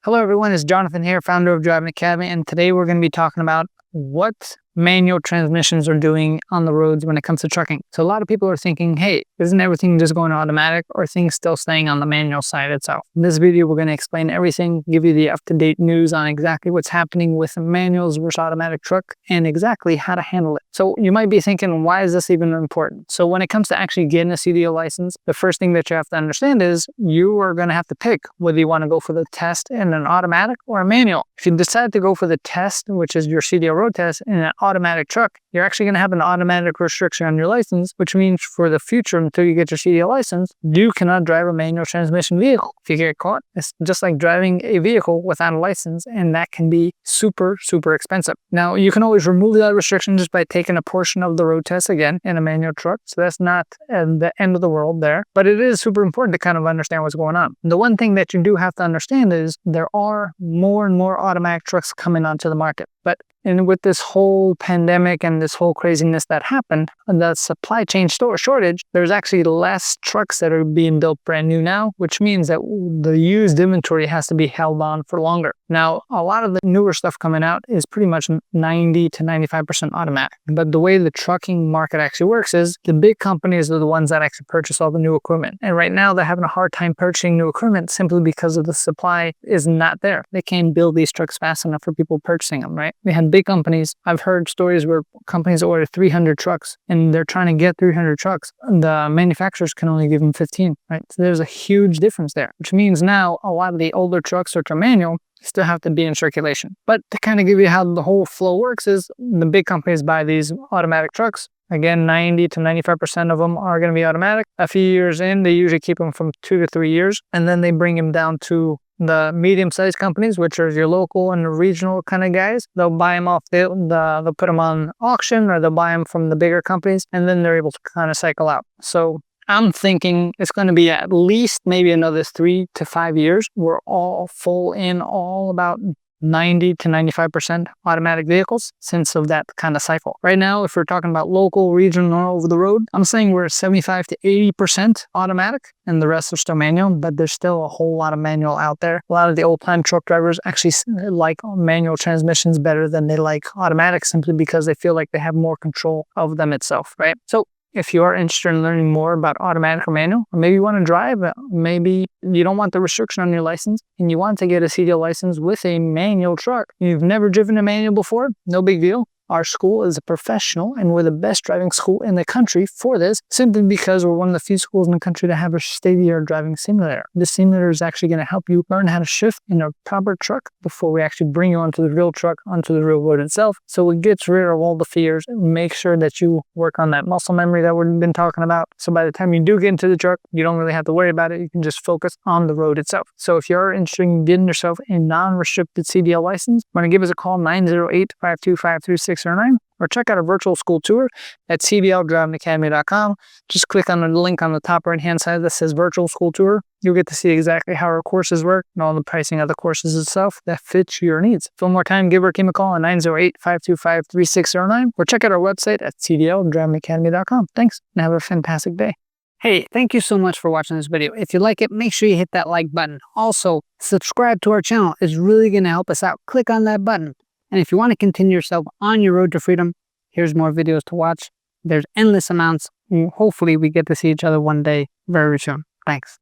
Hello everyone, it's Jonathan here, founder of Driving Academy, and today we're going to be talking about what manual transmissions are doing on the roads when it comes to trucking. So a lot of people are thinking, hey, isn't everything just going automatic, or are things still staying on the manual side itself? In this video, we're going to explain everything, give you the up-to-date news on exactly what's happening with manuals versus automatic truck and exactly how to handle it. So you might be thinking, why is this even important? So when it comes to actually getting a CDL license, the first thing that you have to understand is you are going to have to pick whether you want to go for the test in an automatic or a manual. If you decide to go for the test, which is your CDL road test, in an automatic truck, you're actually going to have an automatic restriction on your license, which means for the future, until you get your CDL license, you cannot drive a manual transmission vehicle. If you get caught, it's just like driving a vehicle without a license, and that can be super, super expensive. Now, you can always remove that restriction just by taking a portion of the road test again in a manual truck, so that's not the end of the world there, but it is super important to kind of understand what's going on. The one thing that you do have to understand is there are more and more automatic trucks coming onto the market, and with this whole pandemic and this whole craziness that happened, and the supply chain shortage, there's actually less trucks that are being built brand new now, which means that the used inventory has to be held on for longer. Now, a lot of the newer stuff coming out is pretty much 90 to 95% automatic. But the way the trucking market actually works is the big companies are the ones that actually purchase all the new equipment. And right now they're having a hard time purchasing new equipment simply because of the supply is not there. They can't build these trucks fast enough for people purchasing them, right? We had big companies. I've heard stories where companies order 300 trucks and they're trying to get 300 trucks. The manufacturers can only give them 15, right? So there's a huge difference there, which means now a lot of the older trucks, which are manual, still have to be in circulation. But to kind of give you how the whole flow works is the big companies buy these automatic trucks. Again, 90 to 95% of them are going to be automatic. A few years in, they usually keep them from 2 to 3 years, and then they bring them down to the medium-sized companies, which are your local and regional kind of guys. They'll buy them off, they'll put them on auction, or they'll buy them from the bigger companies, and then they're able to kind of cycle out. So I'm thinking it's going to be at least maybe another 3 to 5 years. We're all full in all about 90 to 95% automatic vehicles since of that kind of cycle. Right now, if we're talking about local, regional, or over the road, I'm saying we're 75 to 80% automatic and the rest are still manual, but there's still a whole lot of manual out there. A lot of the old-time truck drivers actually like manual transmissions better than they like automatic simply because they feel like they have more control of them itself, right? So if you are interested in learning more about automatic or manual, or maybe you want to drive, maybe you don't want the restriction on your license and you want to get a CDL license with a manual truck. You've never driven a manual before? No big deal. Our school is a professional and we're the best driving school in the country for this, simply because we're one of the few schools in the country to have a state-of-the-art driving simulator. This simulator is actually going to help you learn how to shift in a proper truck before we actually bring you onto the real truck, onto the real road itself. So it gets rid of all the fears and make sure that you work on that muscle memory that we've been talking about. So by the time you do get into the truck, you don't really have to worry about it. You can just focus on the road itself. So if you're interested in getting yourself a non-restricted CDL license, want to give us a call, 908-525-3609, or check out a virtual school tour at cdldrivingacademy.com. Just click on the link on the top right hand side that says virtual school tour. You'll get to see exactly how our courses work and all the pricing of the courses itself that fits your needs. For more time, give our team a call at 908-525-3609 or check out our website at cdldrivingacademy.com. Thanks and have a fantastic day. Hey, thank you so much for watching this video. If you like it, make sure you hit that like button. Also, subscribe to our channel. It's really going to help us out. Click on that button. And if you want to continue yourself on your road to freedom, here's more videos to watch. There's endless amounts. Hopefully we get to see each other one day very soon. Thanks.